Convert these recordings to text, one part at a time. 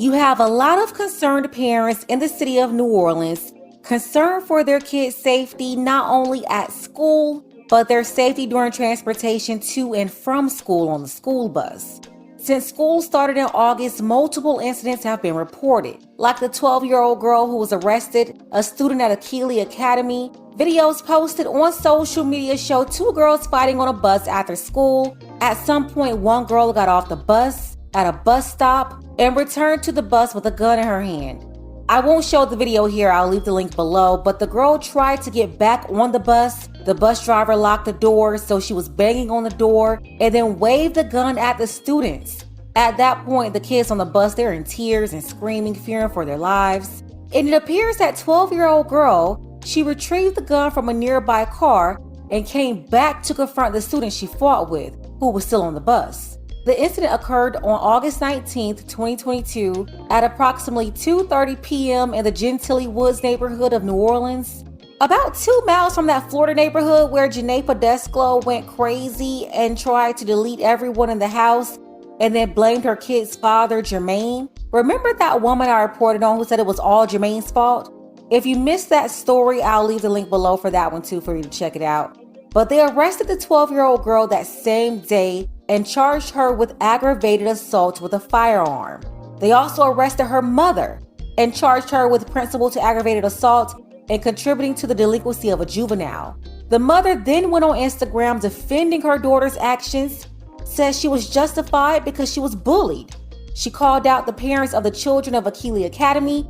You have a lot of concerned parents in the city of New Orleans concerned for their kids' safety not only at school, but their safety during transportation to and from school on the school bus. Since school started in August, multiple incidents have been reported, like the 12-year-old girl who was arrested, a student at Achille Academy. Videos posted on social media show two girls fighting on a bus after school. At some point, one girl got off the bus at a bus stop and returned to the bus with a gun in her hand. I won't show the video here, I'll leave the link below, but the girl tried to get back on the bus. The bus driver locked the door, so she was banging on the door and then waved the gun at the students. At that point, the kids on the bus, they're in tears and screaming, fearing for their lives. And it appears that 12-year-old girl, she retrieved the gun from a nearby car and came back to confront the student she fought with, who was still on the bus. The incident occurred on August 19, 2022 at approximately 2:30 p.m. in the Gentilly Woods neighborhood of New Orleans. About 2 miles from that Florida neighborhood where Janae Podesclo went crazy and tried to delete everyone in the house and then blamed her kid's father, Jermaine. Remember that woman I reported on who said it was all Jermaine's fault? If you missed that story, I'll leave the link below for that one too for you to check it out. But they arrested the 12-year-old girl that same day and charged her with aggravated assault with a firearm. They also arrested her mother and charged her with principal to aggravated assault and contributing to the delinquency of a juvenile. The mother then went on Instagram defending her daughter's actions, says she was justified because she was bullied. She called out the parents of the children of Achille Academy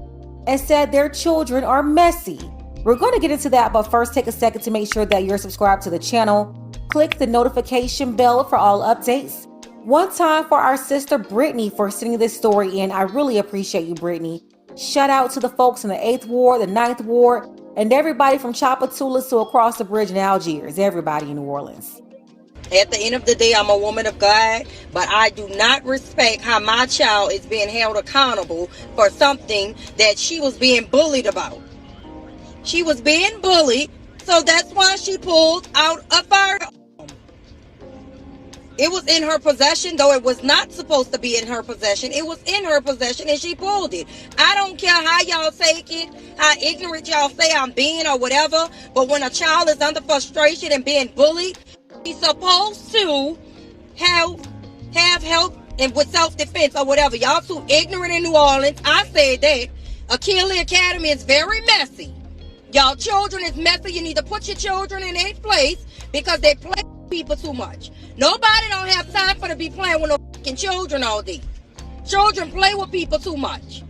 and said their children are messy. We're going to get into that, but first take a second to make sure that you're subscribed to the channel. Click the notification bell for all updates. One time for our sister Brittany for sending this story in. I really appreciate you, Brittany. Shout out to the folks in the 8th Ward, the 9th Ward, and everybody from Chapatoulas to across the bridge in Algiers, everybody in New Orleans. At the end of the day, I'm a woman of God, but I do not respect how my child is being held accountable for something that she was being bullied about. She was being bullied, so that's why she pulled out a firearm. It was in her possession, though it was not supposed to be in her possession. It was in her possession and she pulled it. I don't care how y'all take it, how ignorant y'all say I'm being or whatever, but when a child is under frustration and being bullied, he's supposed to have help and with self-defense or whatever. Y'all too ignorant in New Orleans. I said that. Achille Academy is very messy. Y'all children is messy. You need to put your children in a place because they play with people too much. Nobody don't have time for to be playing with no fucking children all day. Children play with people too much.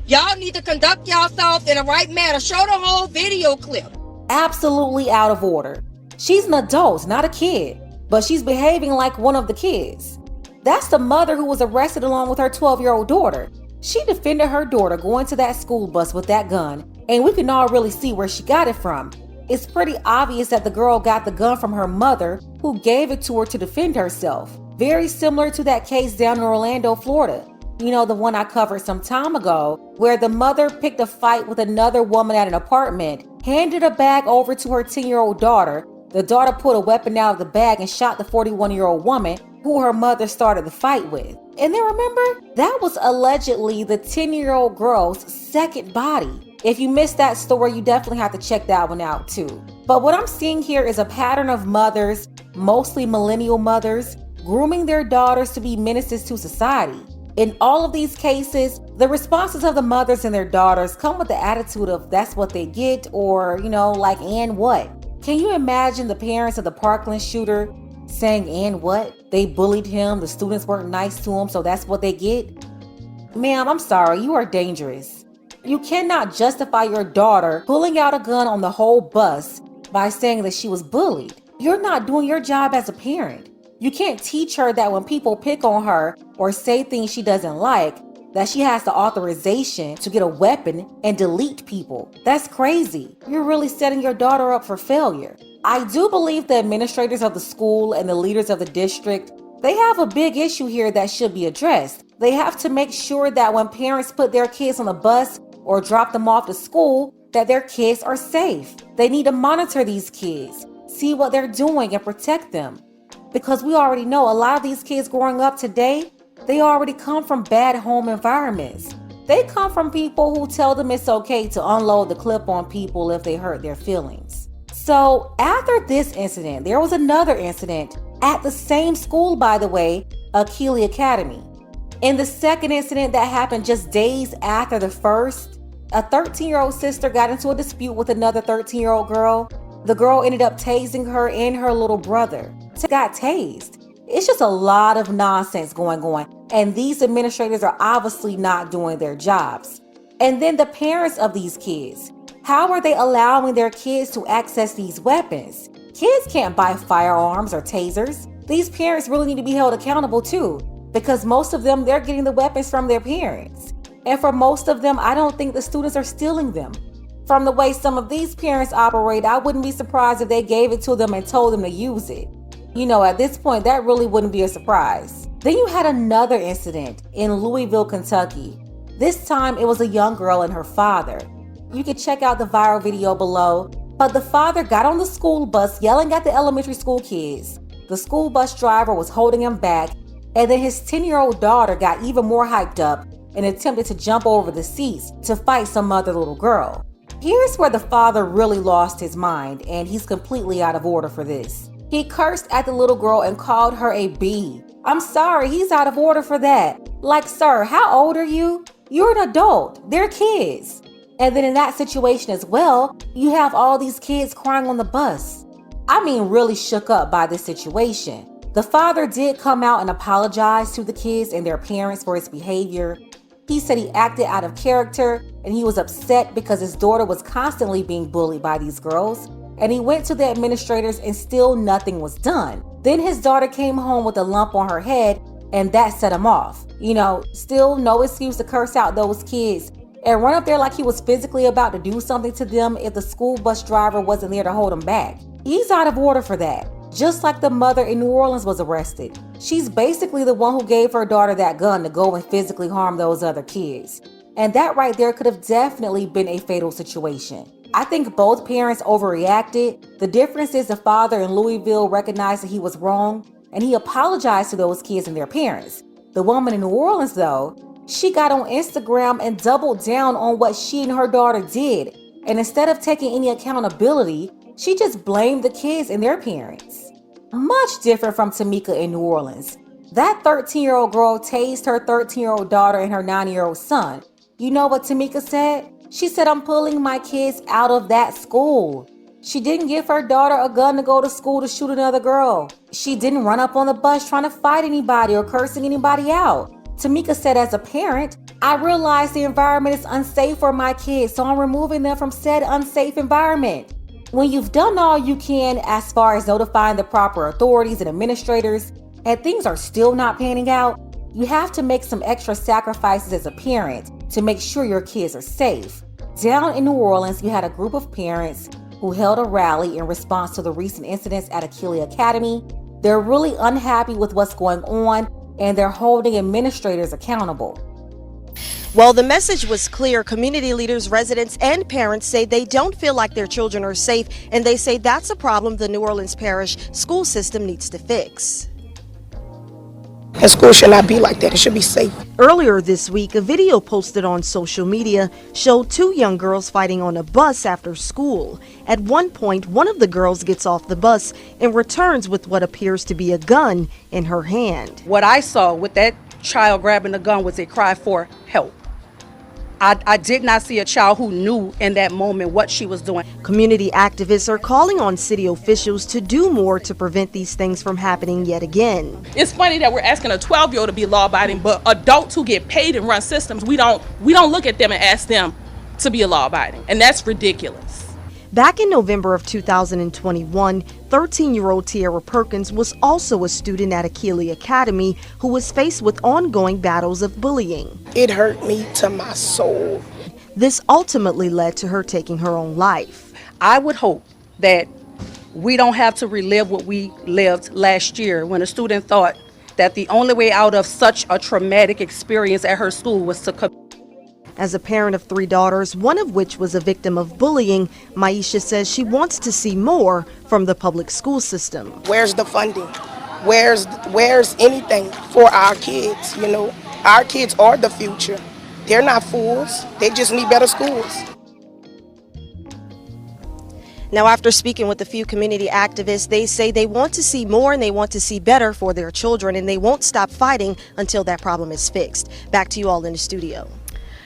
Y'all need to conduct yourself in the right manner. Show the whole video clip. Absolutely out of order. She's an adult, not a kid, but she's behaving like one of the kids. That's the mother who was arrested along with her 12-year-old daughter. She defended her daughter going to that school bus with that gun, and we can all really see where she got it from. It's pretty obvious that the girl got the gun from her mother, who gave it to her to defend herself. Very similar to that case down in Orlando, Florida. You know, the one I covered some time ago, where the mother picked a fight with another woman at an apartment, handed a bag over to her 10-year-old daughter. The daughter pulled a weapon out of the bag and shot the 41-year-old woman who her mother started the fight with. And then remember, that was allegedly the 10-year-old girl's second body. If you missed that story, you definitely have to check that one out too. But what I'm seeing here is a pattern of mothers, mostly millennial mothers, grooming their daughters to be menaces to society. In all of these cases, the responses of the mothers and their daughters come with the attitude of that's what they get, or, like, and what? Can you imagine the parents of the Parkland shooter saying, and what? They bullied him, the students weren't nice to him, so that's what they get? Ma'am, I'm sorry, you are dangerous. You cannot justify your daughter pulling out a gun on the whole bus by saying that she was bullied. You're not doing your job as a parent. You can't teach her that when people pick on her or say things she doesn't like, that she has the authorization to get a weapon and delete people. That's crazy. You're really setting your daughter up for failure. I do believe the administrators of the school and the leaders of the district, they have a big issue here that should be addressed. They have to make sure that when parents put their kids on the bus or drop them off to school, that their kids are safe. They need to monitor these kids, see what they're doing and protect them. Because we already know a lot of these kids growing up today, they already come from bad home environments. They come from people who tell them it's okay to unload the clip on people if they hurt their feelings. So after this incident, there was another incident at the same school, by the way, Achille Academy. In the second incident that happened just days after the first, a 13-year-old sister got into a dispute with another 13-year-old girl. The girl ended up tasing her and her little brother. Got tased. It's just a lot of nonsense going on, and these administrators are obviously not doing their jobs. And then the parents of these kids. How are they allowing their kids to access these weapons? Kids can't buy firearms or tasers. These parents really need to be held accountable too, because most of them, they're getting the weapons from their parents. And for most of them, I don't think the students are stealing them. From the way some of these parents operate, I wouldn't be surprised if they gave it to them and told them to use it. You know, at this point, that really wouldn't be a surprise. Then you had another incident in Louisville, Kentucky. This time, it was a young girl and her father. You can check out the viral video below, but the father got on the school bus yelling at the elementary school kids. The school bus driver was holding him back, and then his 10-year-old daughter got even more hyped up and attempted to jump over the seats to fight some other little girl. Here's where the father really lost his mind, and he's completely out of order for this. He cursed at the little girl and called her a B. I'm sorry, he's out of order for that. Like, sir, how old are you? You're an adult. They're kids. And then in that situation as well, you have all these kids crying on the bus. I mean, really shook up by this situation. The father did come out and apologize to the kids and their parents for his behavior. He said he acted out of character and he was upset because his daughter was constantly being bullied by these girls. And he went to the administrators and still nothing was done. Then his daughter came home with a lump on her head and that set him off. You know, still no excuse to curse out those kids and run up there like he was physically about to do something to them if the school bus driver wasn't there to hold him back. He's out of order for that. Just like the mother in New Orleans was arrested. She's basically the one who gave her daughter that gun to go and physically harm those other kids. And that right there could have definitely been a fatal situation. I think both parents overreacted. The difference is the father in Louisville recognized that he was wrong and he apologized to those kids and their parents. The woman in New Orleans, though, she got on Instagram and doubled down on what she and her daughter did. And instead of taking any accountability, she just blamed the kids and their parents. Much different from Tamika in New Orleans. That 13-year-old girl tased her 13-year-old daughter and her 9-year-old son. You know what Tamika said? She said, I'm pulling my kids out of that school. She didn't give her daughter a gun to go to school to shoot another girl. She didn't run up on the bus trying to fight anybody or cursing anybody out. Tamika said, as a parent, I realize the environment is unsafe for my kids, so I'm removing them from said unsafe environment. When you've done all you can as far as notifying the proper authorities and administrators, and things are still not panning out, you have to make some extra sacrifices as a parent to make sure your kids are safe. Down in New Orleans, you had a group of parents who held a rally in response to the recent incidents at Achille Academy. They're really unhappy with what's going on, and they're holding administrators accountable. Well, the message was clear. Community leaders, residents, and parents say they don't feel like their children are safe, and they say that's a problem the New Orleans Parish school system needs to fix. And school should not be like that. It should be safe. Earlier this week, a video posted on social media showed two young girls fighting on a bus after school. At one point, one of the girls gets off the bus and returns with what appears to be a gun in her hand. What I saw with that child grabbing the gun was a cry for help. I did not see a child who knew in that moment what she was doing. Community activists are calling on city officials to do more to prevent these things from happening yet again. It's funny that we're asking a 12-year-old to be law-abiding, but adults who get paid and run systems, we don't look at them and ask them to be law-abiding, and that's ridiculous. Back in November of 2021, 13-year-old Tiara Perkins was also a student at Achille Academy who was faced with ongoing battles of bullying. It hurt me to my soul. This ultimately led to her taking her own life. I would hope that we don't have to relive what we lived last year when a student thought that the only way out of such a traumatic experience at her school was to As a parent of 3 daughters, one of which was a victim of bullying, Maisha says she wants to see more from the public school system. Where's the funding? Where's anything for our kids? You know, our kids are the future. They're not fools. They just need better schools. Now, after speaking with a few community activists, they say they want to see more and they want to see better for their children, and they won't stop fighting until that problem is fixed. Back to you all in the studio.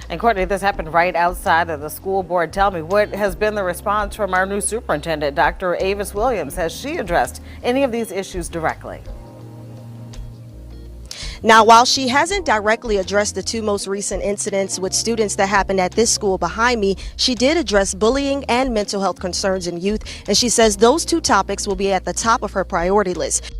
And Courtney, this happened right outside of the school board. Tell me, what has been the response from our new superintendent, Dr. Avis Williams? Has she addressed any of these issues directly? Now, while she hasn't directly addressed the two most recent incidents with students that happened at this school behind me, she did address bullying and mental health concerns in youth, and she says those two topics will be at the top of her priority list.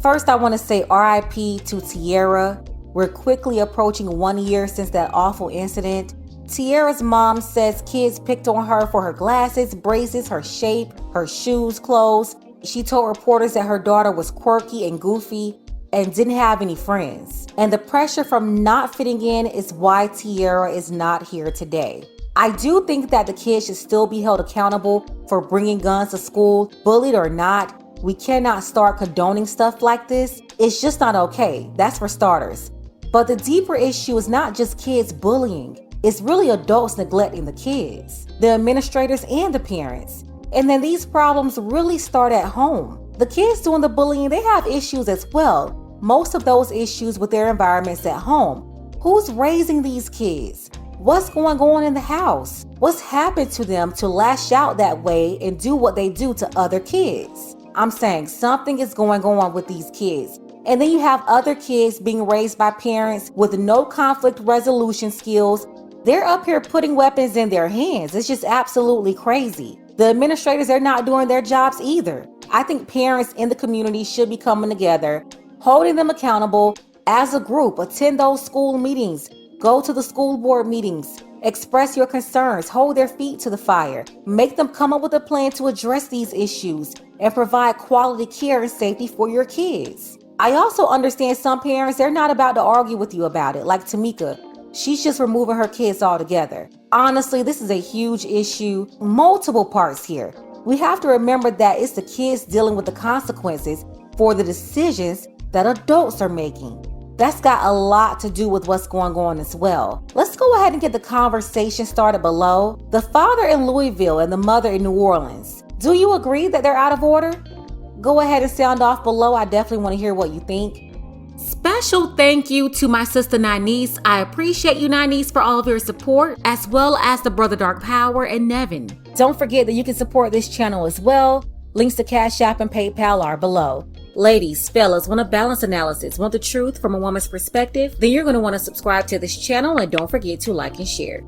First, I want to say RIP to Tierra. We're quickly approaching 1 year since that awful incident. Tierra's mom says kids picked on her for her glasses, braces, her shape, her shoes, clothes. She told reporters that her daughter was quirky and goofy and didn't have any friends. And the pressure from not fitting in is why Tierra is not here today. I do think that the kids should still be held accountable for bringing guns to school, bullied or not. We cannot start condoning stuff like this. It's just not okay. That's for starters. But the deeper issue is not just kids bullying. It's really adults neglecting the kids, the administrators and the parents. And then these problems really start at home. The kids doing the bullying, they have issues as well. Most of those issues with their environments at home. Who's raising these kids? What's going on in the house? What's happened to them to lash out that way and do what they do to other kids? I'm saying something is going on with these kids. And then you have other kids being raised by parents with no conflict resolution skills. They're up here putting weapons in their hands. It's just absolutely crazy. The administrators, they're not doing their jobs either. I think parents in the community should be coming together, holding them accountable as a group. Attend those school meetings, go to the school board meetings, express your concerns, hold their feet to the fire, make them come up with a plan to address these issues and provide quality care and safety for your kids. I also understand some parents, they're not about to argue with you about it, like Tamika. She's just removing her kids altogether. Honestly, this is a huge issue, multiple parts here. We have to remember that it's the kids dealing with the consequences for the decisions that adults are making. That's got a lot to do with what's going on as well. Let's go ahead and get the conversation started below. The father in Louisville and the mother in New Orleans. Do you agree that they're out of order? Go ahead and sound off below. I definitely want to hear what you think. Special thank you to my sister Nanice. I appreciate you, Nanice, for all of your support, as well as the brother Dark Power and Nevin. Don't forget that you can support this channel as well. Links to Cash App and PayPal are below. Ladies, fellas, want a balanced analysis, want the truth from a woman's perspective? Then you're going to want to subscribe to this channel and don't forget to like and share.